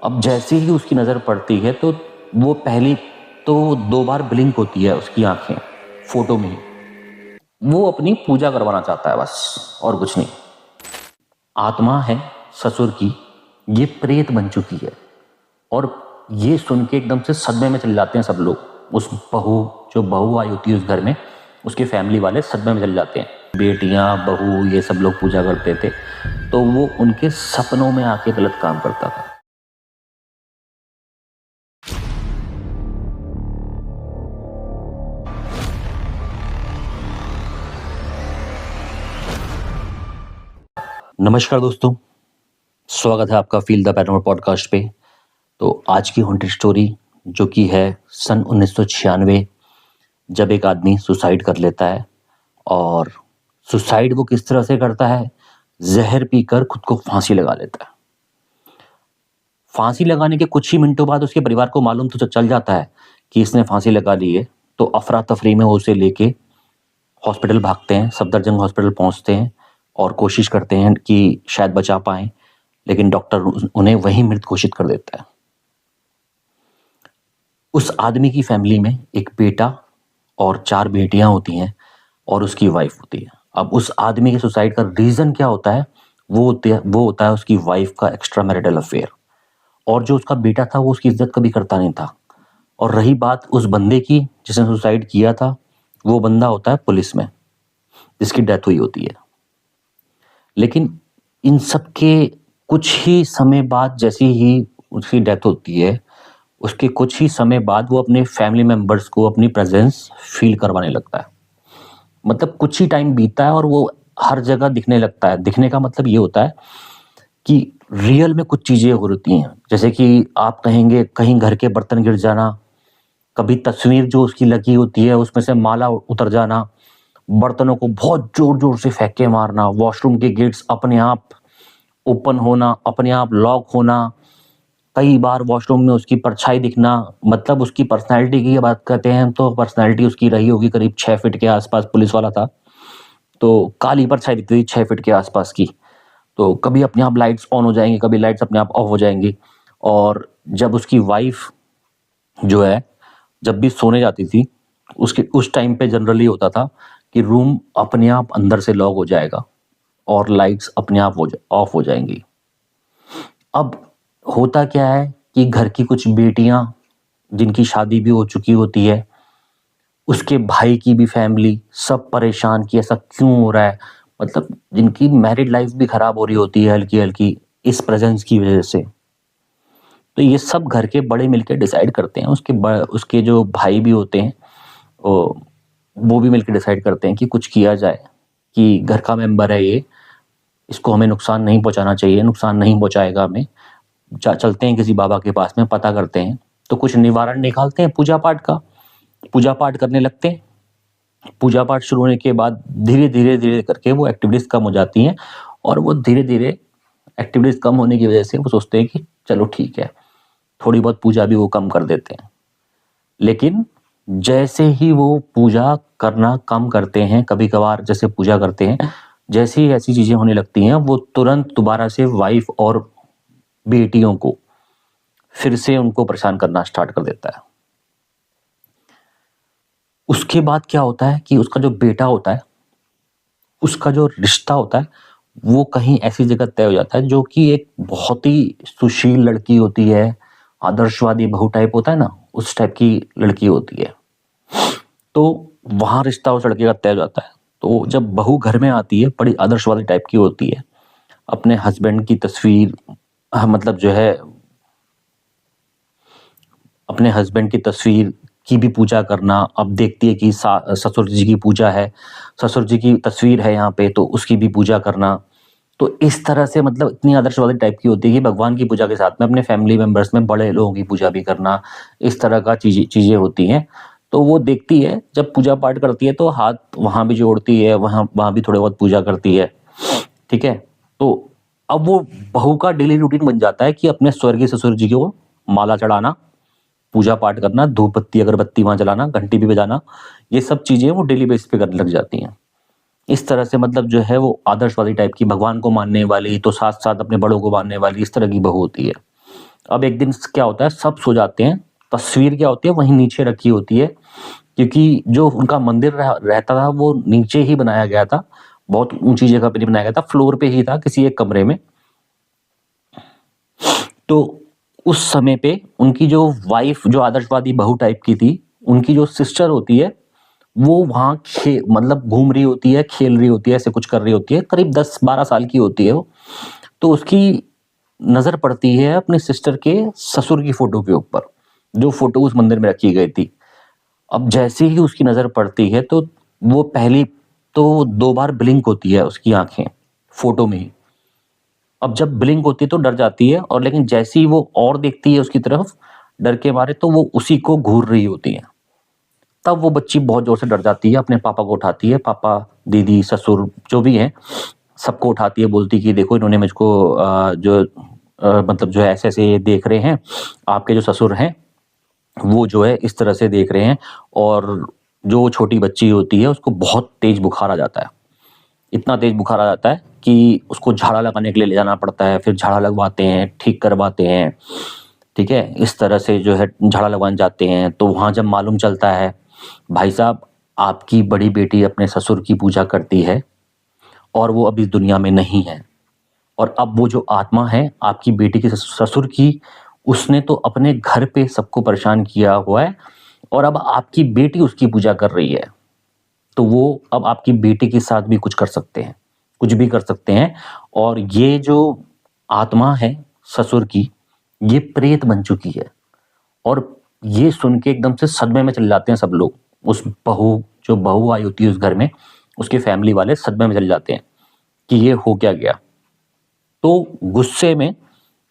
अब जैसे ही उसकी नज़र पड़ती है तो वो पहली तो 2 बार ब्लिंक होती है उसकी आँखें, फ़ोटो में ही। वो अपनी पूजा करवाना चाहता है बस और कुछ नहीं। आत्मा है ससुर की, ये प्रेत बन चुकी है और ये सुन के एकदम से सदमे में चले जाते हैं सब लोग। उस जो बहू आई होती है उस घर में, उसके फैमिली वाले सदमे में चले जाते हैं। बेटियाँ, बहू ये सब लोग पूजा करते थे, तो वो उनके सपनों में आके गलत काम करता था। नमस्कार दोस्तों, स्वागत है आपका फील द पैरानॉर्मल पॉडकास्ट पे। तो आज की हॉन्टेड स्टोरी जो कि है सन 1996, जब एक आदमी सुसाइड कर लेता है। और सुसाइड वो किस तरह से करता है? जहर पीकर खुद को फांसी लगा लेता है। फांसी लगाने के कुछ ही मिनटों बाद उसके परिवार को मालूम तो चल जाता है कि इसने फांसी लगा ली है। तो अफरा तफरी में वो उसे लेके हॉस्पिटल भागते हैं, सफदरजंग हॉस्पिटल पहुंचते हैं और कोशिश करते हैं कि शायद बचा पाएं, लेकिन डॉक्टर उन्हें वहीं मृत घोषित कर देता है। उस आदमी की फैमिली में एक बेटा और 4 बेटियां होती हैं और उसकी वाइफ होती है। अब उस आदमी के सुसाइड का रीजन क्या होता है? वो होता है उसकी वाइफ का एक्स्ट्रा मैरिटल अफेयर। और जो उसका बेटा था वो उसकी इज्जत कभी करता नहीं था। और रही बात उस बंदे की जिसने सुसाइड किया था, वो बंदा होता है पुलिस में, जिसकी डेथ हुई होती है। लेकिन इन सब के कुछ ही समय बाद, जैसे ही उसकी डेथ होती है, उसके कुछ ही समय बाद वो अपने फैमिली मेंबर्स को अपनी प्रेजेंस फील करवाने लगता है। मतलब कुछ ही टाइम बीतता है और वो हर जगह दिखने लगता है। दिखने का मतलब ये होता है कि रियल में कुछ चीजें हो रही हैं। जैसे कि आप कहेंगे कहीं घर के बर्तन गिर जाना, कभी तस्वीर जो उसकी लगी होती है उसमें से माला उतर जाना, बर्तनों को बहुत जोर जोर से फेंक के मारना, वॉशरूम के गेट्स अपने आप ओपन होना, अपने आप लॉक होना, कई बार वॉशरूम में उसकी परछाई दिखना। मतलब उसकी पर्सनैलिटी की बात करते हैं तो पर्सनैलिटी उसकी रही होगी करीब 6 फीट के आसपास। पुलिस वाला था तो काली परछाई दिखती थी 6 फीट के आसपास की। तो कभी अपने आप लाइट्स ऑन हो जाएंगी, कभी लाइट्स अपने आप ऑफ हो जाएंगी। और जब उसकी वाइफ जो है, जब भी सोने जाती थी, उसके उस टाइम पे जनरली होता था कि रूम अपने आप अंदर से लॉक हो जाएगा और लाइट्स अपने आप ऑफ हो जाएंगी। अब होता क्या है कि घर की कुछ बेटियां जिनकी शादी भी हो चुकी होती है, उसके भाई की भी फैमिली, सब परेशान कि ऐसा क्यों हो रहा है। मतलब जिनकी मैरिड लाइफ भी खराब हो रही होती है हल्की हल्की इस प्रेजेंस की वजह से। तो ये सब घर के बड़े मिलकर डिसाइड करते हैं। उसके जो भाई भी होते हैं वो भी मिलकर डिसाइड करते हैं कि कुछ किया जाए, कि घर का मेंबर है ये, इसको हमें नुकसान नहीं पहुंचाना चाहिए, नुकसान नहीं पहुंचाएगा हमें। चलते हैं किसी बाबा के पास में, पता करते हैं। तो कुछ निवारण निकालते हैं पूजा पाठ का, पूजा पाठ करने लगते हैं। पूजा पाठ शुरू होने के बाद धीरे धीरे धीरे करके वो एक्टिविटीज कम हो जाती हैं। और वो धीरे धीरे एक्टिविटीज कम होने की वजह से वो सोचते हैं कि चलो ठीक है, थोड़ी बहुत पूजा भी वो कम कर देते हैं। लेकिन जैसे ही वो पूजा करना कम करते हैं, कभी कभार जैसे पूजा करते हैं, जैसे ही ऐसी चीजें होने लगती हैं, वो तुरंत दोबारा से वाइफ और बेटियों को फिर से उनको परेशान करना स्टार्ट कर देता है। उसके बाद क्या होता है कि उसका जो बेटा होता है, उसका जो रिश्ता होता है, वो कहीं ऐसी जगह तय हो जाता है जो कि एक बहुत ही सुशील लड़की होती है, आदर्शवादी बहू टाइप होता है ना, उस टाइप की लड़की होती है। तो वहां रिश्ता उस लड़के का तय हो जाता है। तो जब बहू घर में आती है, बड़ी आदर्शवादी टाइप की होती है, अपने हस्बैंड की तस्वीर, मतलब जो है अपने हस्बैंड की तस्वीर की भी पूजा करना। अब देखती है कि ससुर जी की पूजा है, ससुर जी की तस्वीर है यहाँ पे, तो उसकी भी पूजा करना। तो इस तरह से मतलब इतनी आदर्शवादी टाइप की होती है कि भगवान की पूजा के साथ में अपने फैमिली मेंबर्स में बड़े लोगों की पूजा भी करना, इस तरह का चीजें होती हैं। तो वो देखती है, जब पूजा पाठ करती है तो हाथ वहां भी जोड़ती है, वहां वहां भी थोड़े बहुत पूजा करती है। ठीक है। तो अब वो बहू का डेली रूटीन बन जाता है कि अपने स्वर्गीय ससुर जी को माला चढ़ाना, पूजा पाठ करना, धूप बत्ती अगरबत्ती वहां जलाना, घंटी भी बजाना, ये सब चीजें वो डेली बेसिस पे करने लग जाती हैं। इस तरह से मतलब जो है वो आदर्शवादी टाइप की, भगवान को मानने वाली तो साथ साथ अपने बड़ों को मानने वाली, इस तरह की बहू होती है। अब एक दिन क्या होता है, सब सो जाते हैं, तस्वीर क्या होती है वहीं नीचे रखी होती है, क्योंकि जो उनका मंदिर रहता था वो नीचे ही बनाया गया था, बहुत ऊंची जगह पे नहीं बनाया गया था, फ्लोर पे ही था किसी एक कमरे में। तो उस समय पे उनकी जो वाइफ, जो आदर्शवादी बहू टाइप की थी, उनकी जो सिस्टर होती है, वो वहां मतलब घूम रही होती है, खेल रही होती है, ऐसे कुछ कर रही होती है, करीब 10-12 साल की होती है वो। तो उसकी नजर पड़ती है अपने सिस्टर के ससुर की फोटो के ऊपर, जो फोटो उस मंदिर में रखी गई थी। अब जैसे ही उसकी नजर पड़ती है तो वो पहली तो 2 बार ब्लिंक होती है उसकी आंखें फोटो में ही। अब जब ब्लिंक होती है तो डर जाती है, और लेकिन जैसे ही वो और देखती है उसकी तरफ डर के मारे, तो वो उसी को घूर रही होती है। तब वो बच्ची बहुत जोर से डर जाती है, अपने पापा को उठाती है, पापा, दीदी, ससुर जो भी हैं, सबको उठाती है, बोलती कि देखो इन्होंने मुझको मतलब जो है ऐसे ऐसे देख रहे हैं, आपके जो ससुर हैं वो जो है इस तरह से देख रहे हैं। और जो छोटी बच्ची होती है उसको बहुत तेज बुखार आ जाता है, इतना तेज बुखार आ जाता है कि उसको झाड़ा लगाने के लिए ले जाना पड़ता है, फिर झाड़ा लगवाते हैं, ठीक करवाते हैं, ठीक है, इस तरह से जो है झाड़ा लगवाने जाते हैं। तो वहां जब मालूम चलता है, भाई साहब आपकी बड़ी बेटी अपने ससुर की पूजा करती है और वो अभी इस दुनिया में नहीं है, और अब वो जो आत्मा है आपकी बेटी के ससुर की, उसने तो अपने घर पे सबको परेशान किया हुआ है, और अब आपकी बेटी उसकी पूजा कर रही है, तो वो अब आपकी बेटी के साथ भी कुछ कर सकते हैं, कुछ भी कर सकते हैं। और ये जो आत्मा है ससुर की, ये प्रेत बन चुकी है। और ये सुन के एकदम से सदमे में चले जाते हैं सब लोग, उस बहू, जो बहू आई होती है उस घर में, उसके फैमिली वाले सदमे में चले जाते हैं कि ये हो क्या गया। तो गुस्से में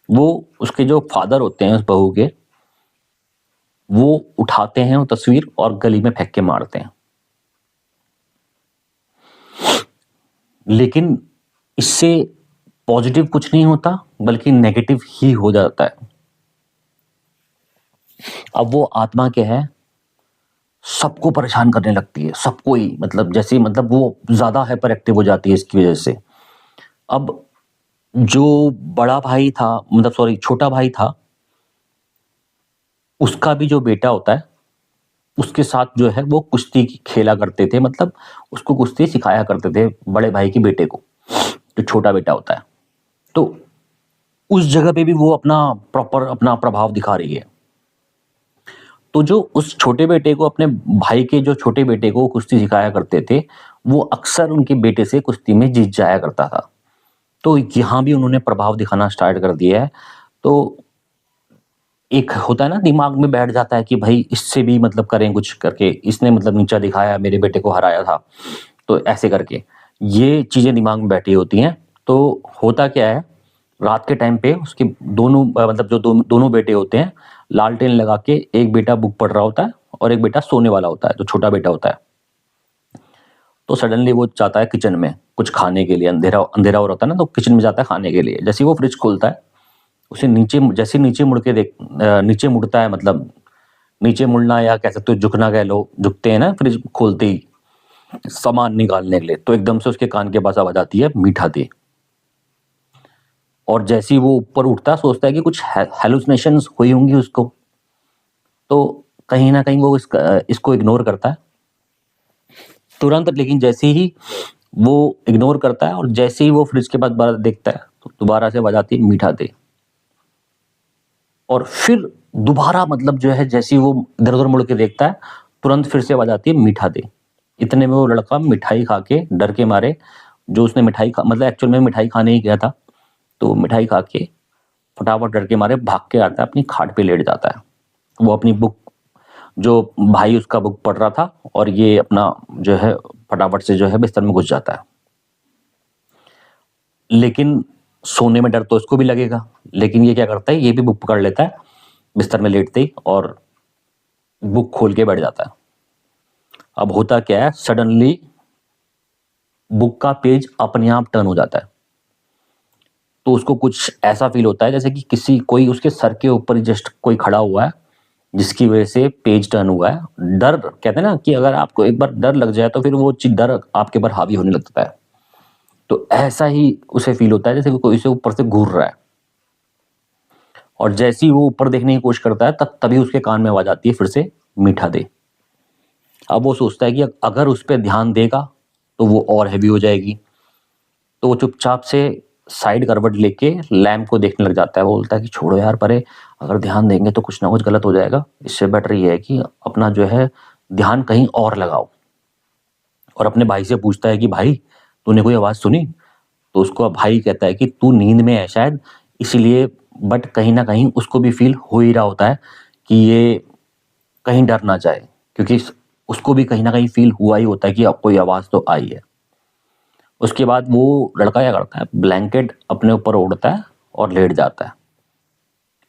वो, उसके जो फादर होते हैं उस बहू के, वो उठाते हैं वो तस्वीर और गली में फेंक के मारते हैं। लेकिन इससे पॉजिटिव कुछ नहीं होता, बल्कि नेगेटिव ही हो जाता है। अब वो आत्मा क्या है, सबको परेशान करने लगती है, सबको ही, मतलब जैसे मतलब वो ज्यादा हाइपर एक्टिव हो जाती है इसकी वजह से। अब जो बड़ा भाई था, मतलब सॉरी छोटा भाई था, उसका भी जो बेटा होता है, उसके साथ जो है वो कुश्ती खेला करते थे, मतलब उसको कुश्ती सिखाया करते थे बड़े भाई के बेटे को, जो छोटा बेटा होता है। तो उस जगह पे भी वो अपना प्रॉपर अपना प्रभाव दिखा रही है। तो जो उस छोटे बेटे को, अपने भाई के जो छोटे बेटे को कुश्ती सिखाया करते थे, वो अक्सर उनके बेटे से कुश्ती में जीत जाया करता था। तो यहाँ भी उन्होंने प्रभाव दिखाना स्टार्ट कर दिया है। तो एक होता है ना, दिमाग में बैठ जाता है कि भाई इससे भी मतलब करें कुछ करके, इसने मतलब नीचा दिखाया, मेरे बेटे को हराया था, तो ऐसे करके ये चीजें दिमाग में बैठी होती हैं। तो होता क्या है, रात के टाइम पे उसके दोनों मतलब जो दोनों बेटे होते हैं, लालटेन लगा के, एक बेटा बुक पढ़ रहा होता है और एक बेटा सोने वाला होता है, जो छोटा बेटा होता है। तो सडनली वो जाता है किचन में कुछ खाने के लिए, अंधेरा अंधेरा हो रहा है ना, तो किचन में जाता है खाने के लिए। जैसे ही वो फ्रिज खोलता है, उसे नीचे, जैसे नीचे मुड़ के नीचे मुड़ता है, मतलब नीचे मुड़ना या कह सकते हो झुकना कह लो, झुकते हैं ना फ्रिज खोलते ही सामान निकालने के लिए, तो एकदम से उसके कान के पास आवाज आती है, मीठा दे। और जैसे ही वो ऊपर उठता है, सोचता है कि कुछ हेलुसिनेशंस हुई होंगी उसको, तो कहीं ना कहीं वो इसको इग्नोर करता है तुरंत। लेकिन जैसे ही वो इग्नोर करता है और जैसे ही वो फ्रिज के पास दोबारा देखता है, तो दोबारा से आवाज आती है, मीठा दे। और फिर दोबारा मतलब जो है, जैसे ही वो इधर उधर मुड़ के देखता है, तुरंत फिर से आवाज आती है, मीठा दे। इतने में वो लड़का मिठाई खा के डर के मारे, जो उसने मिठाई खा, मतलब एक्चुअल में मिठाई खाने ही गया था, तो मिठाई खा के फटाफट डर के मारे भाग के आता है, अपनी खाट पे लेट जाता है। वो अपनी बुक, जो भाई उसका बुक पढ़ रहा था, और ये अपना जो है फटाफट से जो है बिस्तर में घुस जाता है। लेकिन सोने में डर तो इसको भी लगेगा, लेकिन ये क्या करता है, ये भी बुक पकड़ लेता है बिस्तर में लेटते ही, और बुक खोल के बैठ जाता है। अब होता क्या है, सडनली बुक का पेज अपने आप टर्न हो जाता है। तो उसको कुछ ऐसा फील होता है जैसे कि किसी कोई उसके सर के ऊपर जस्ट कोई खड़ा हुआ है, जिसकी वजह से पेज टर्न हुआ है। डर, कहते हैं ना कि अगर आपको एक बार डर लग जाए तो फिर वो चीज, डर आपके ऊपर हावी होने लगता है। तो ऐसा ही उसे फील होता है जैसे कोई उसे ऊपर से घूर रहा है। और जैसे ही वो ऊपर देखने की कोशिश करता है तभी उसके कान में आवाज आती है फिर से, मीठा दे। अब वो सोचता है कि अगर उस पर ध्यान देगा तो वो और हैवी हो जाएगी, तो वो चुपचाप से साइड करवट लेके लैम्प को देखने लग जाता है। वो बोलता है कि छोड़ो यार परे, अगर ध्यान देंगे तो कुछ ना कुछ गलत हो जाएगा, इससे बेटर ये है कि अपना जो है ध्यान कहीं और लगाओ। और अपने भाई से पूछता है कि भाई तूने कोई आवाज सुनी? तो उसको भाई कहता है कि तू नींद में है शायद, इसीलिए, बट कहीं ना कहीं उसको भी फील हो ही रहा होता है कि ये कहीं डर ना जाए, क्योंकि उसको भी कहीं ना कहीं फील हुआ ही होता है कि अब कोई आवाज तो आई है। उसके बाद वो लड़का क्या करता है, ब्लैंकेट अपने ऊपर ओढ़ता है और लेट जाता है।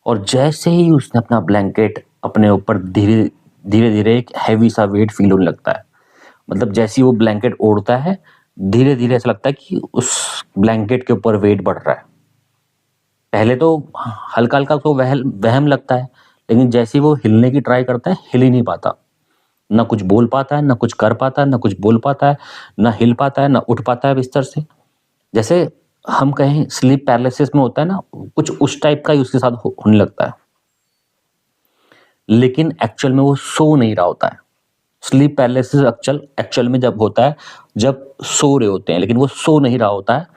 और जैसे ही उसने अपना ब्लैंकेट अपने ऊपर धीरे धीरे धीरे एक हैवी सा वेट फील होने लगता है। मतलब जैसे ही वो ब्लैंकेट ओढ़ता है, धीरे धीरे ऐसा लगता है कि उस ब्लैंकेट के ऊपर वेट बढ़ रहा है। पहले तो हल्का हल्का उसको वहम लगता है, लेकिन जैसे ही वो हिलने की ट्राई करता है, हिल ही नहीं पाता। ना कुछ बोल पाता है, ना कुछ कर पाता है, ना कुछ बोल पाता है, ना हिल पाता है, ना उठ पाता है बिस्तर से। जैसे हम कहें स्लीप पैरालिसिस में होता है ना, कुछ उस टाइप का ही उसके साथ होने लगता है। लेकिन एक्चुअल में वो सो नहीं रहा होता है। स्लीप पैरालिसिस एक्चुअल में जब होता है, जब सो रहे होते हैं, लेकिन वो सो नहीं रहा होता है।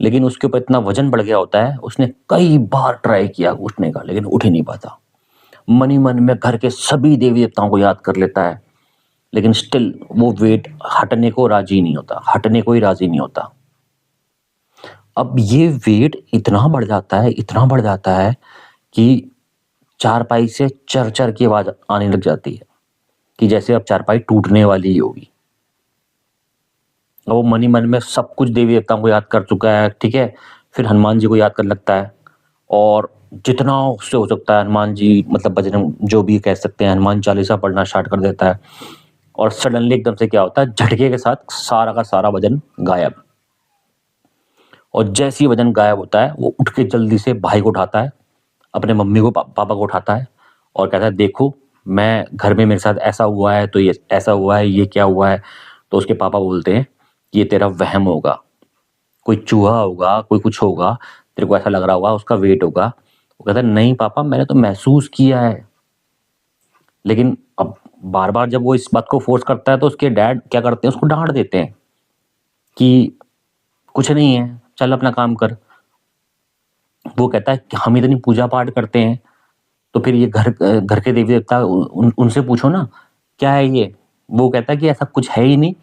लेकिन उसके ऊपर इतना वजन बढ़ गया होता है, उसने कई बार ट्राई किया उठने का, लेकिन उठ ही नहीं पाता। मन ही मन में घर के सभी देवी देवताओं को याद कर लेता है, लेकिन स्टिल वो वेट हटने को राजी नहीं होता, हटने को ही राजी नहीं होता। अब ये वेट इतना बढ़ जाता है, इतना बढ़ जाता है कि चारपाई से चर चर की आवाज आने लग जाती है, कि जैसे अब चारपाई टूटने वाली ही होगी। वो मन ही मन में सब कुछ देवी देवताओं को याद कर चुका है, ठीक है। फिर हनुमान जी को याद करने लगता है, और जितना उससे हो सकता है हनुमान जी, मतलब बजरंग जो भी कह सकते हैं, हनुमान चालीसा पढ़ना स्टार्ट कर देता है। और सडनली एकदम से क्या होता है, झटके के साथ सारा का सारा वजन गायब। और जैसे ही वजन गायब होता है, वो उठ के जल्दी से भाई को उठाता है, अपने मम्मी को पापा को उठाता है, और कहता है देखो मैं घर में मेरे साथ ऐसा हुआ है, तो ये ऐसा हुआ है, ये क्या हुआ है। तो उसके पापा बोलते हैं कि ये तेरा वहम होगा, कोई चूहा होगा, कोई कुछ होगा, तेरे को ऐसा लग रहा होगा, उसका वेट होगा। वो कहता है नहीं पापा, मैंने तो महसूस किया है। लेकिन अब बार बार जब वो इस बात को फोर्स करता है, तो उसके डैड क्या करते हैं, उसको डांट देते हैं कि कुछ नहीं है, चल अपना काम कर। वो कहता है कि हम इतनी पूजा पाठ करते हैं, तो फिर ये घर के देवी देवता उनसे पूछो ना, क्या है ये। वो कहता है कि ऐसा कुछ है ही नहीं।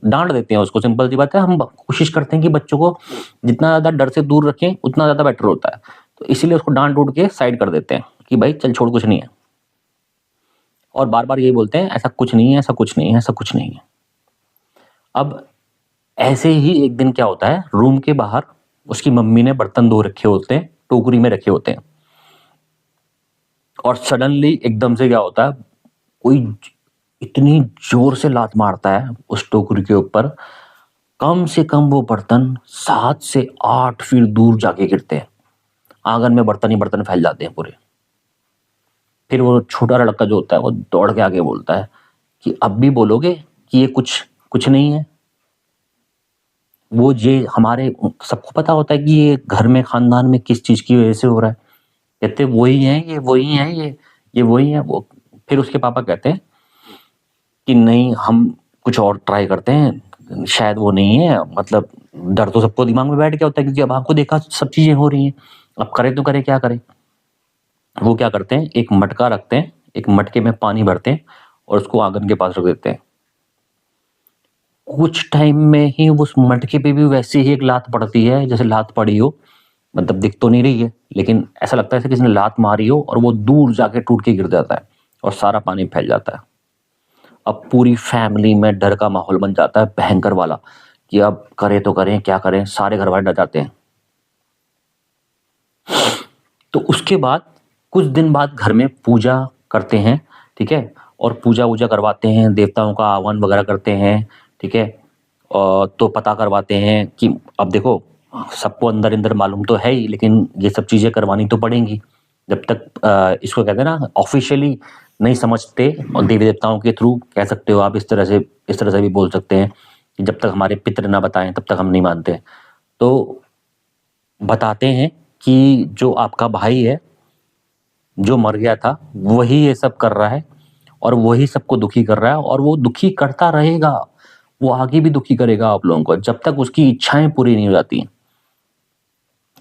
डांट देते हैं उसको, सिंपल सी बात है। हम कोशिश करते हैं कि बच्चों को जितना ज्यादा डर से दूर रखें, उतना ज्यादा बेटर होता है। तो इसीलिए उसको डांट डूट के साइड कर देते हैं कि भाई चल छोड़, कुछ नहीं है। और बार बार यही बोलते हैं ऐसा कुछ नहीं है, ऐसा कुछ नहीं है, ऐसा कुछ नहीं है। अब ऐसे ही एक दिन क्या होता है, रूम के बाहर उसकी मम्मी ने बर्तन धो रखे होते हैं, टोकरी में रखे होते हैं। और सडनली एकदम से क्या होता है, कोई इतनी जोर से लात मारता है उस टोकरी के ऊपर, कम से कम वो बर्तन 7 से 8 फीट दूर जाके गिरते हैं। आंगन में बर्तन ही बर्तन फैल जाते हैं पूरे। फिर वो छोटा लड़का जो होता है, वो दौड़ के आगे बोलता है कि अब भी बोलोगे कि ये कुछ कुछ नहीं है। वो ये हमारे सबको पता होता है कि ये घर में, खानदान में किस चीज की वजह से हो रहा है। कहते वही है, ये वही है, ये वही है वो। फिर उसके पापा कहते हैं कि नहीं, हम कुछ और ट्राई करते हैं, शायद वो नहीं है। मतलब डर तो सबको दिमाग में बैठ गया होता है, क्योंकि अब आपको देखा सब चीजें हो रही हैं, अब करें तो करें, क्या करें। वो क्या करते हैं, एक मटका रखते हैं, एक मटके में पानी भरते हैं और उसको आंगन के पास रख देते हैं। कुछ टाइम में ही उस मटके पे भी वैसे ही एक लात पड़ती है, जैसे लात पड़ी हो। मतलब दिख तो नहीं रही है, लेकिन ऐसा लगता है जैसे किसी ने लात मारी हो, और वो दूर जाके टूट के गिर जाता है और सारा पानी फैल जाता है। अब पूरी फैमिली में डर का माहौल बन जाता है, भयंकर वाला, कि अब करें तो करें, क्या करें। सारे घर वाले डर जाते हैं। तो उसके बाद कुछ दिन बाद घर में पूजा करते हैं, ठीक है। और पूजा वूजा करवाते हैं, देवताओं का आह्वान वगैरह करते हैं, ठीक है। और तो पता करवाते हैं कि अब देखो, सबको अंदर अंदर मालूम तो है ही, लेकिन ये सब चीजें करवानी तो पड़ेंगी। जब तक इसको कहते हैं ना, ऑफिशियली नहीं समझते, और देवी देवताओं के थ्रू कह सकते हो आप, इस तरह से भी बोल सकते हैं कि जब तक हमारे पितृ ना बताएं तब तक हम नहीं मानते। तो बताते हैं कि जो आपका भाई है, जो मर गया था वही ये सब कर रहा है और वही सबको दुखी कर रहा है और वो दुखी करता रहेगा। वो आगे भी दुखी करेगा आप लोगों को जब तक उसकी इच्छाएं पूरी नहीं हो जाती।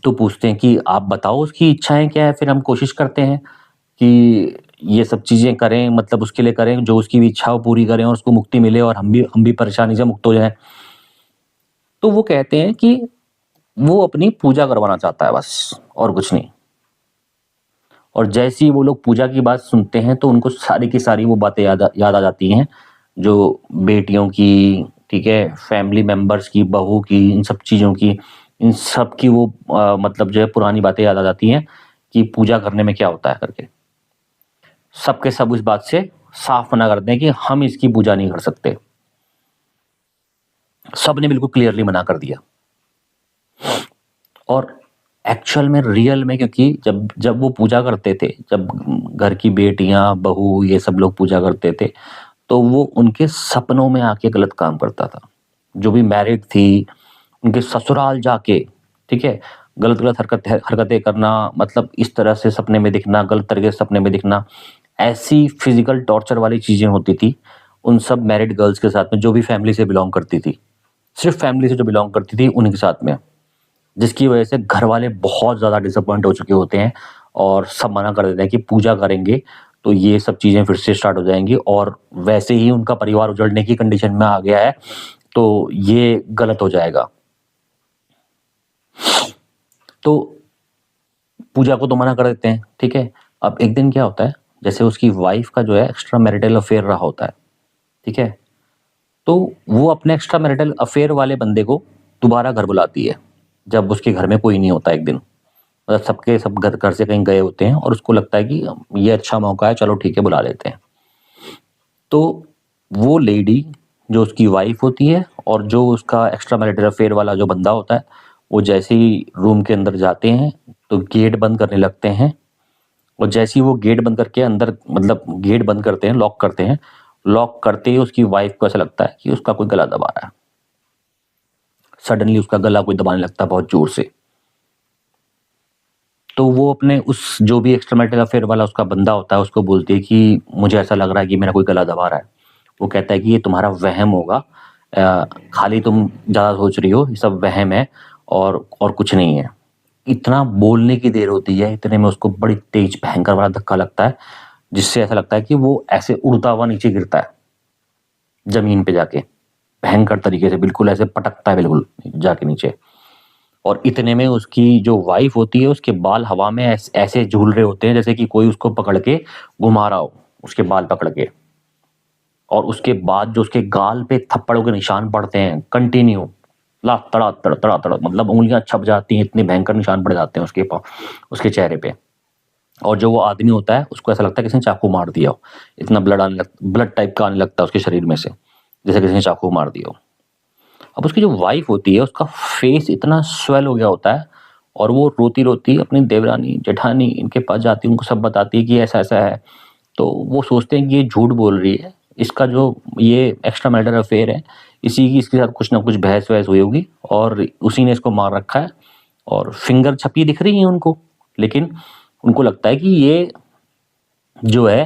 तो पूछते हैं कि आप बताओ उसकी इच्छाएं क्या है, फिर हम कोशिश करते हैं कि ये सब चीजें करें, मतलब उसके लिए करें जो उसकी भी इच्छा हो पूरी करें और उसको मुक्ति मिले और हम भी परेशानी से मुक्त हो जाएं। तो वो कहते हैं कि वो अपनी पूजा करवाना चाहता है बस, और कुछ नहीं। और जैसे ही वो लोग पूजा की बात सुनते हैं तो उनको सारी की सारी वो बातें याद आ जाती हैं, जो बेटियों की, ठीक है, फैमिली मेंबर्स की, बहू की, इन सब चीज़ों की, इन सब की वो मतलब जो है पुरानी बातें याद आ जाती हैं कि पूजा करने में क्या होता है करके। सब के सब इस बात से साफ मना करते हैं कि हम इसकी पूजा नहीं कर सकते। सब ने बिल्कुल क्लियरली मना कर दिया। और एक्चुअल में, रियल में, क्योंकि जब जब वो पूजा करते थे, जब घर की बेटियां, बहू, ये सब लोग पूजा करते थे, तो वो उनके सपनों में आके गलत काम करता था। जो भी मैरिड थी, उनके ससुराल जाके, ठीक है, गलत गलत हरकतें करना, मतलब इस तरह से सपने में दिखना, गलत तरीके से सपने में दिखना, ऐसी फिजिकल टॉर्चर वाली चीजें होती थी उन सब मैरिड गर्ल्स के साथ में, जो भी फैमिली से बिलोंग करती थी, सिर्फ फैमिली से जो बिलोंग करती थी उन्हीं के साथ में, जिसकी वजह से घर वाले बहुत ज़्यादा डिसअपॉइंट हो चुके होते हैं और सब मना कर देते हैं कि पूजा करेंगे तो ये सब चीज़ें फिर से स्टार्ट हो जाएंगी, और वैसे ही उनका परिवार उजड़ने की कंडीशन में आ गया है, तो ये गलत हो जाएगा। तो पूजा को तो मना कर देते हैं, ठीक है। अब एक दिन क्या होता है, जैसे उसकी वाइफ का जो है एक्स्ट्रा मैरिटल अफेयर रहा होता है, ठीक है, तो वो अपने एक्स्ट्रा मैरिटल अफेयर वाले बंदे को दोबारा घर बुलाती है, जब उसके घर में कोई नहीं होता एक दिन, मतलब सबके सब घर से कहीं गए होते हैं और उसको लगता है कि ये अच्छा मौका है, चलो ठीक है बुला लेते हैं। तो वो लेडी जो उसकी वाइफ होती है और जो उसका एक्स्ट्रा मैरिटल अफेयर वाला जो बंदा होता है, वो जैसे ही रूम के अंदर जाते हैं तो गेट बंद करने लगते हैं, और जैसे ही वो गेट बंद करके अंदर, मतलब गेट बंद करते हैं, लॉक करते हैं, लॉक करते ही उसकी वाइफ को ऐसा लगता है कि उसका कोई गला दबा रहा है। सडनली उसका गला कोई दबाने लगता है बहुत जोर से। तो वो अपने उस जो भी एक्स्ट्रा मैरिटल अफेयर वाला उसका बंदा होता है उसको बोलती है कि मुझे ऐसा लग रहा है कि मेरा कोई गला दबा रहा है। वो कहता है कि ये तुम्हारा वहम होगा, खाली तुम ज़्यादा सोच रही हो, ये सब वहम है और कुछ नहीं है। इतना बोलने की देर होती है, इतने में उसको बड़ी तेज भयंकर वाला धक्का लगता है, जिससे ऐसा लगता है कि वो ऐसे उड़ता हुआ नीचे गिरता है जमीन पे जाके, भयंकर तरीके से, बिल्कुल ऐसे पटकता है बिल्कुल जाके नीचे। और इतने में उसकी जो वाइफ होती है उसके बाल हवा में ऐसे झूल रहे होते हैं जैसे कि कोई उसको पकड़ के घुमा रहा हो, उसके बाल पकड़ के। और उसके बाद जो उसके गाल पे थप्पड़ों के निशान पड़ते हैं कंटिन्यू, ला तड़ा तड़ा तड़ा तड़ा, मतलब उंगलियां छप जाती हैं, इतने भयंकर निशान पड़ जाते हैं उसके चेहरे पे। और जो वो आदमी होता है उसको ऐसा लगता है किसी ने चाकू मार दिया हो, इतना ब्लड टाइप का आने लगता है उसके शरीर में से, जैसे किसी ने चाकू मार दिया हो। अब उसकी जो वाइफ होती है उसका फेस इतना स्वेल हो गया होता है, और वो रोती रोती अपनी देवरानी, जेठानी, इनके पास जाती है, उनको सब बताती है कि ऐसा ऐसा है। तो वो सोचते हैं कि ये झूठ बोल रही है, इसका जो ये एक्स्ट्रा मैरिटल अफेयर है, इसी की इसके साथ कुछ ना कुछ बहस वहस हुई होगी और उसी ने इसको मार रखा है, और फिंगर छपी दिख रही है उनको। लेकिन उनको लगता है कि ये जो है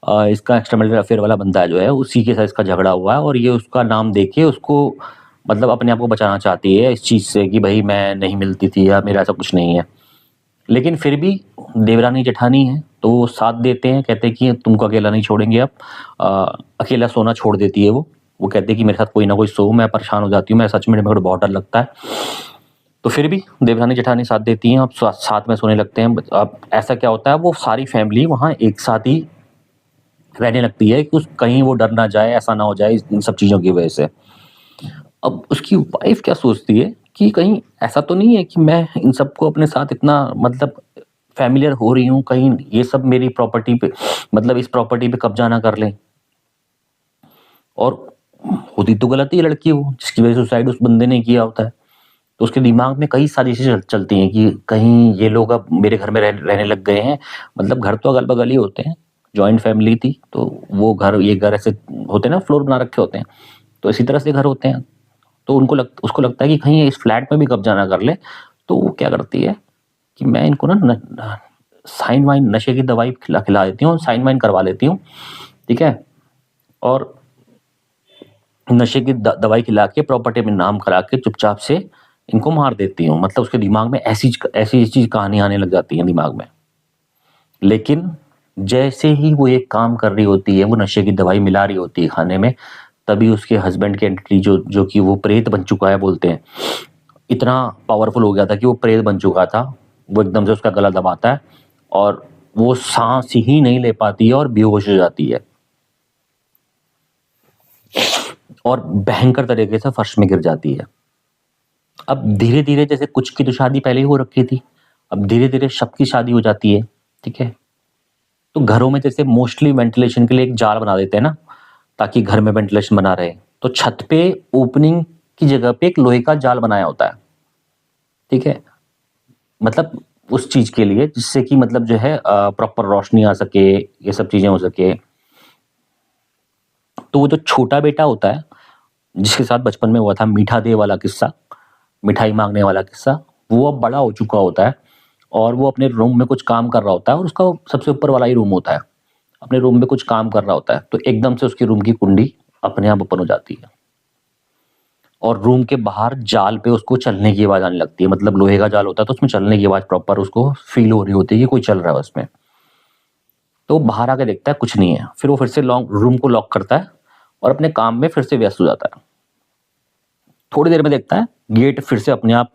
इसका एक्स्ट्रा मैरिटल अफेयर वाला बंदा जो है उसी के साथ इसका झगड़ा हुआ है, और ये उसका नाम देके उसको, मतलब अपने आप को बचाना चाहती है इस चीज़ से कि भाई मैं नहीं मिलती थी या मेरा ऐसा कुछ नहीं है। लेकिन फिर भी देवरानी जेठानी है तो वो साथ देते हैं, कहते हैं कि तुमको अकेला नहीं छोड़ेंगे अब। अकेला सोना छोड़ देती है वो कहती है कि मेरे साथ कोई ना कोई सो, मैं परेशान हो जाती हूँ, मैं सच में, मेरे को बहुत डर लगता है। तो फिर भी देवरानी जेठानी साथ देती हैं, अब साथ में सोने लगते हैं। अब ऐसा क्या होता है, वो सारी फैमिली वहाँ एक साथ ही रहने लगती है कि कहीं वो डर ना जाए, ऐसा ना हो जाए इन सब चीज़ों की वजह से। अब उसकी वाइफ क्या सोचती है कि कहीं ऐसा तो नहीं है कि मैं इन सबको अपने साथ इतना, मतलब फ़ैमिलियर हो रही हूँ, कहीं ये सब मेरी प्रॉपर्टी पे, मतलब इस प्रॉपर्टी पे कब्ज़ा ना कर लें। और होती तो गलत ही है लड़की वो, जिसकी वजह से सुसाइड उस बंदे ने किया होता है। तो उसके दिमाग में कई सारी चीज़ें चलती हैं कि कहीं ये लोग अब मेरे घर में रहने लग गए हैं, मतलब घर तो अगल-बगल ही होते हैं, जॉइंट फैमिली थी, तो वो घर, ये घर ऐसे होते हैं ना, फ्लोर बना रखे होते हैं, तो इसी तरह से घर होते हैं। तो उसको लगता है कि कहीं ये इस फ्लैट में भी कब्जा ना कर ले। तो वो क्या करती है कि मैं इनको ना साइन वाइन नशे की दवाई खिला देती हूँ, साइन वाइन करवा लेती हूँ, ठीक है? और नशे की दवाई खिला के प्रॉपर्टी में नाम करा के चुपचाप से इनको मार देती हूँ। मतलब उसके दिमाग में ऐसी चीज कहानी आने लग जाती है दिमाग में। लेकिन जैसे ही वो एक काम कर रही होती है, वो नशे की दवाई मिला रही होती है खाने में, तभी उसके हस्बैंड की एंटिटी जो कि वो प्रेत बन चुका है बोलते हैं, इतना पावरफुल हो गया था कि वो प्रेत बन चुका था। वो एकदम से उसका गला दबाता है और वो सांस ही नहीं ले पाती है और बेहोश हो जाती है और भयंकर तरीके से फर्श में गिर जाती है। अब धीरे धीरे, जैसे कुछ की तो शादी पहले ही हो रखी थी, अब धीरे धीरे सबकी शादी हो जाती है, ठीक है? तो घरों में जैसे मोस्टली वेंटिलेशन के लिए एक जाल बना देते हैं ना, ताकि घर में वेंटिलेशन बना रहे। तो छत पे ओपनिंग की जगह पे एक लोहे का जाल बनाया होता है, ठीक है? मतलब उस चीज के लिए, जिससे कि मतलब जो है प्रॉपर रोशनी आ सके, ये सब चीजें हो सके। तो वो जो छोटा बेटा होता है, जिसके साथ बचपन में हुआ था मीठा दे वाला किस्सा, मिठाई मांगने वाला किस्सा, वो अब बड़ा हो चुका होता है और वो अपने रूम में कुछ काम कर रहा होता है और उसका सबसे ऊपर वाला ही रूम होता है। अपने रूम में कुछ काम कर रहा होता है, तो एकदम से उसकी रूम की कुंडी अपने आप ओपन हो जाती है और रूम के बाहर जाल पे उसको चलने की आवाज आने लगती है। मतलब लोहे का जाल होता है तो उसमें चलने की आवाज प्रॉपर उसको फील हो रही होती है कि कोई चल रहा है उसमें। तो बाहर आके देखता है कुछ नहीं है, फिर वो फिर से रूम को लॉक करता है और अपने काम में फिर से व्यस्त हो जाता है। थोड़ी देर में देखता है गेट फिर से अपने आप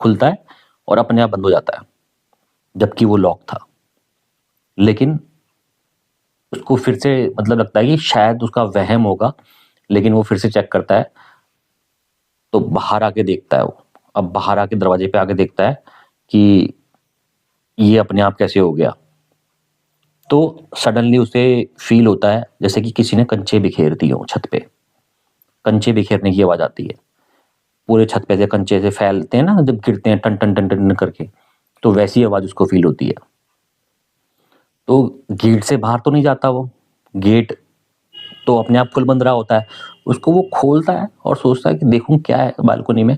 खुलता है और अपने आप बंद हो जाता है, जबकि वो लॉक था। लेकिन उसको फिर से मतलब लगता है कि शायद उसका वहम होगा, लेकिन वो फिर से चेक करता है, तो बाहर आके देखता है वो। अब बाहर आके दरवाजे पे आके देखता है कि ये अपने आप कैसे हो गया। तो सडनली उसे फील होता है जैसे कि किसी ने कंचे बिखेर दिए हो छत पे। कंचे बिखेरने की आवाज आती है, पूरे छत पे से कंचे से फैलते हैं ना जब गिरते हैं टन टन टन टन करके, तो वैसी आवाज उसको फील होती है। तो गेट से बाहर तो नहीं जाता वो, गेट तो अपने आप खुल बंद रहा होता है। उसको वो खोलता है और सोचता है कि देखूं क्या है बालकनी में।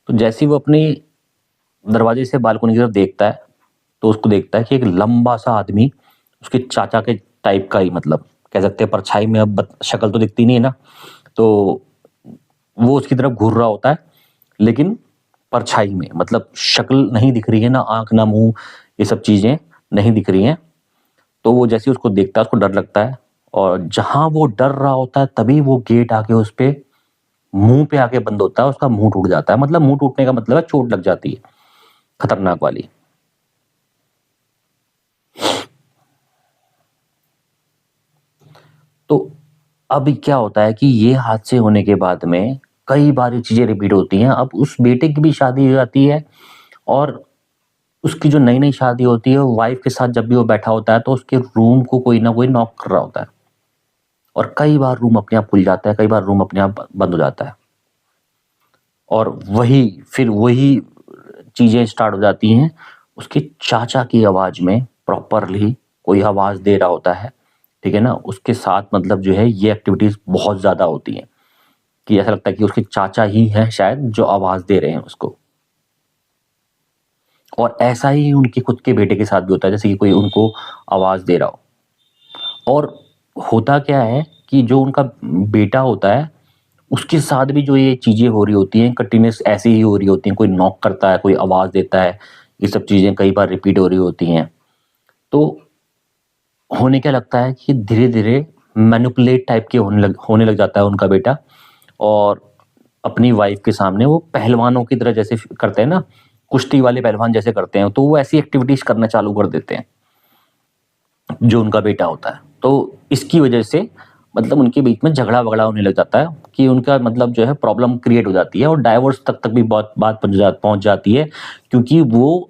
तो जैसे ही वो अपनी दरवाजे से बालकनी की तरफ देखता है, तो उसको देखता है कि एक लंबा सा आदमी, उसके चाचा के टाइप का ही, मतलब कह सकते हैं परछाई में, अब शक्ल तो दिखती नहीं है ना, तो वो उसकी तरफ घूर रहा होता है, लेकिन परछाई में, मतलब शक्ल नहीं दिख रही है, ना आंख ना मुंह, ये सब चीजें नहीं दिख रही हैं। तो वो जैसे ही उसको देखता है उसको डर लगता है, और जहां वो डर रहा होता है तभी वो गेट आके उस पे मुंह पे आके बंद होता है, उसका मुंह टूट जाता है। मतलब मुंह टूटने का मतलब है चोट लग जाती है खतरनाक वाली। तो अब क्या होता है कि ये हादसे होने के बाद में कई बार ये चीजें रिपीट होती हैं। अब उस बेटे की भी शादी हो जाती है और उसकी जो नई नई शादी होती है, वाइफ के साथ जब भी वो बैठा होता है तो उसके रूम को कोई ना कोई नॉक कर रहा होता है, और कई बार रूम अपने आप खुल जाता है, कई बार रूम अपने आप बंद हो जाता है। और वही चीजें स्टार्ट हो जाती हैं। उसके चाचा की आवाज में प्रॉपरली कोई आवाज दे रहा होता है, ठीक है ना? उसके साथ मतलब जो है ये एक्टिविटीज बहुत ज्यादा होती हैं, कि ऐसा लगता है कि उसके चाचा ही हैं शायद जो आवाज दे रहे हैं उसको। और ऐसा ही उनके खुद के बेटे के साथ भी होता है, जैसे कि कोई उनको आवाज दे रहा हो। और होता क्या है कि जो उनका बेटा होता है, उसके साथ भी जो ये चीजें हो रही होती हैं कंटिन्यूस ऐसी ही हो रही होती हैं। कोई नॉक करता है, कोई आवाज देता है, ये सब चीजें कई बार रिपीट हो रही होती हैं। तो होने क्या लगता है कि धीरे धीरे मैनिपुलेट टाइप के होने लग जाता है उनका बेटा, और अपनी वाइफ के सामने वो पहलवानों की तरह जैसे करते हैं ना, कुश्ती वाले पहलवान जैसे करते हैं, तो वो ऐसी एक्टिविटीज करना चालू कर देते हैं जो उनका बेटा होता है। तो इसकी वजह से मतलब उनके बीच में झगड़ा वगड़ा होने लग जाता है, कि उनका मतलब जो है प्रॉब्लम क्रिएट हो जाती है और डाइवोर्स तक भी बहुत बात पहुंच जाती है, क्योंकि वो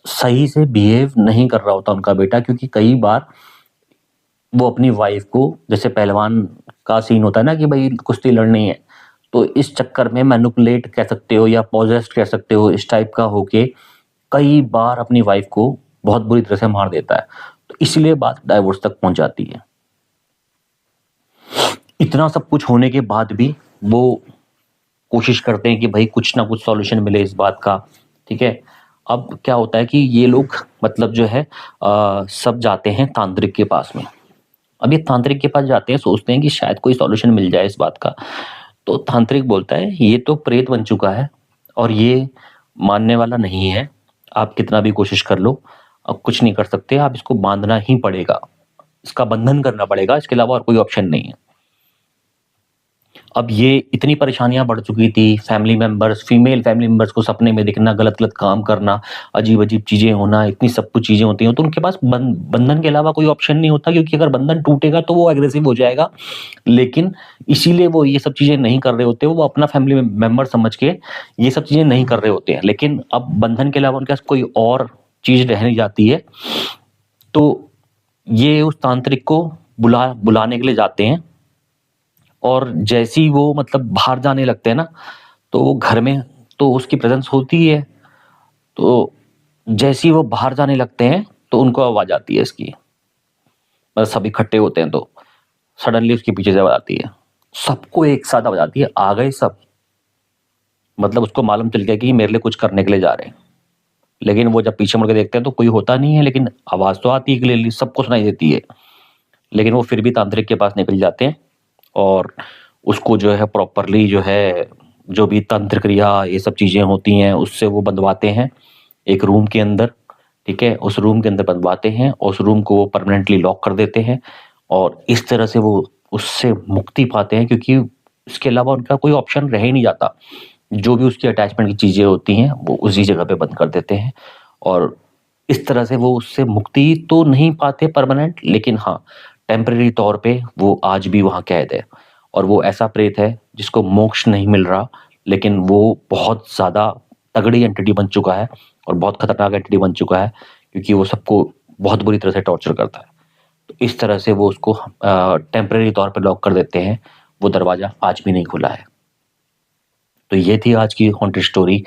सही से बिहेव नहीं कर रहा होता उनका बेटा। क्योंकि कई बार वो अपनी वाइफ को, जैसे पहलवान का सीन होता है ना कि भाई कुश्ती लड़नी है, तो इस चक्कर में मैनिपुलेट कह सकते हो या पॉजेस्ड कह सकते हो, इस टाइप का होके कई बार अपनी वाइफ को बहुत बुरी तरह से मार देता है। तो इसलिए बात डाइवोर्स तक पहुंच जाती है। इतना सब कुछ होने के बाद भी वो कोशिश करते हैं कि भाई कुछ ना कुछ सॉल्यूशन मिले इस बात का, ठीक है? अब क्या होता है कि ये लोग मतलब जो है सब जाते हैं तांत्रिक के पास में। अब ये तांत्रिक के पास जाते हैं, सोचते हैं कि शायद कोई सॉल्यूशन मिल जाए इस बात का। तो तांत्रिक बोलता है ये तो प्रेत बन चुका है और ये मानने वाला नहीं है। आप कितना भी कोशिश कर लो, अब कुछ नहीं कर सकते, आप इसको बांधना ही पड़ेगा, इसका बंधन करना पड़ेगा, इसके अलावा और कोई ऑप्शन नहीं है। अब ये इतनी परेशानियां बढ़ चुकी थी, family members, female family members को सपने में दिखना, गलत गलत काम करना, अजीब अजीब चीजें होना, इतनी सब कुछ चीजें होती हैं, तो उनके पास बंधन के अलावा कोई ऑप्शन नहीं होता, क्योंकि अगर बंधन टूटेगा तो वो एग्रेसिव हो जाएगा। लेकिन इसीलिए वो ये सब चीजें नहीं कर रहे होते, वो अपना फैमिली मेंबर समझ के ये सब चीजें नहीं कर रहे होते हैं। लेकिन अब बंधन के अलावा उनके पास कोई और चीज रह नहीं जाती है, तो ये उस तांत्रिक को बुलाने के लिए जाते हैं। और जैसे ही वो मतलब बाहर जाने लगते हैं ना, तो वो घर में तो उसकी प्रेजेंस होती ही है। तो जैसे ही वो बाहर जाने लगते हैं, तो उनको आवाज आती है इसकी, बस सब इकट्ठे होते हैं तो सडनली उसके पीछे से आवाज आती है, सबको एक साथ आवाज आती है, आ गए सब। मतलब उसको मालूम चल गया कि मेरे लिए कुछ करने के लिए जा रहे हैं। लेकिन वो जब पीछे मुड़ के देखते हैं तो कोई होता नहीं है, लेकिन आवाज तो आती है क्लियरली, सबको सुनाई देती है। लेकिन वो फिर भी तांत्रिक के पास निकल जाते हैं और उसको जो है प्रॉपरली जो है, जो भी तंत्र क्रिया ये सब चीजें होती हैं उससे वो बंधवाते हैं एक रूम के अंदर। ठीक है, उस रूम के अंदर बंधवाते हैं और उस रूम को वो परमानेंटली लॉक कर देते हैं। और इस तरह से वो उससे मुक्ति पाते हैं, क्योंकि इसके अलावा उनका कोई ऑप्शन रह ही नहीं जाता। जो भी उसकी अटैचमेंट की चीजें होती हैं वो उसी जगह पे बंद कर देते हैं। और इस तरह से वो उससे मुक्ति तो नहीं पाते परमानेंट, लेकिन हाँ टेम्परेरी तौर पे वो आज भी वहां कैद है। और वो ऐसा प्रेत है जिसको मोक्ष नहीं मिल रहा, लेकिन वो बहुत ज्यादा तगड़ी एंटिटी बन चुका है और बहुत खतरनाक एंटिटी बन चुका है, क्योंकि वो सबको बहुत बुरी तरह से टॉर्चर करता है। तो इस तरह से वो उसको टेम्परेरी तौर पे लॉक कर देते हैं। वो दरवाजा आज भी नहीं खुला है। तो ये थी आज की हॉन्टेड स्टोरी।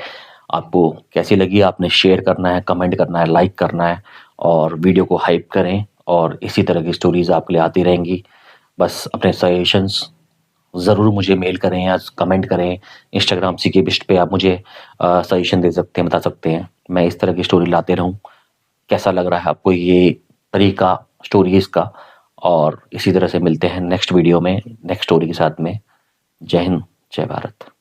आपको कैसी लगी आपने शेयर करना है, कमेंट करना है, लाइक करना है और वीडियो को हाइप करें। और इसी तरह की स्टोरीज आपके लिए आती रहेंगी। बस अपने सजेशंस ज़रूर मुझे मेल करें या कमेंट करें। इंस्टाग्राम सीके बिस्ट पे आप मुझे सजेशन दे सकते हैं, बता सकते हैं, मैं इस तरह की स्टोरी लाते रहूं। कैसा लग रहा है आपको ये तरीका स्टोरीज का? और इसी तरह से मिलते हैं नेक्स्ट वीडियो में नेक्स्ट स्टोरी के साथ में। जय हिंद, जय भारत।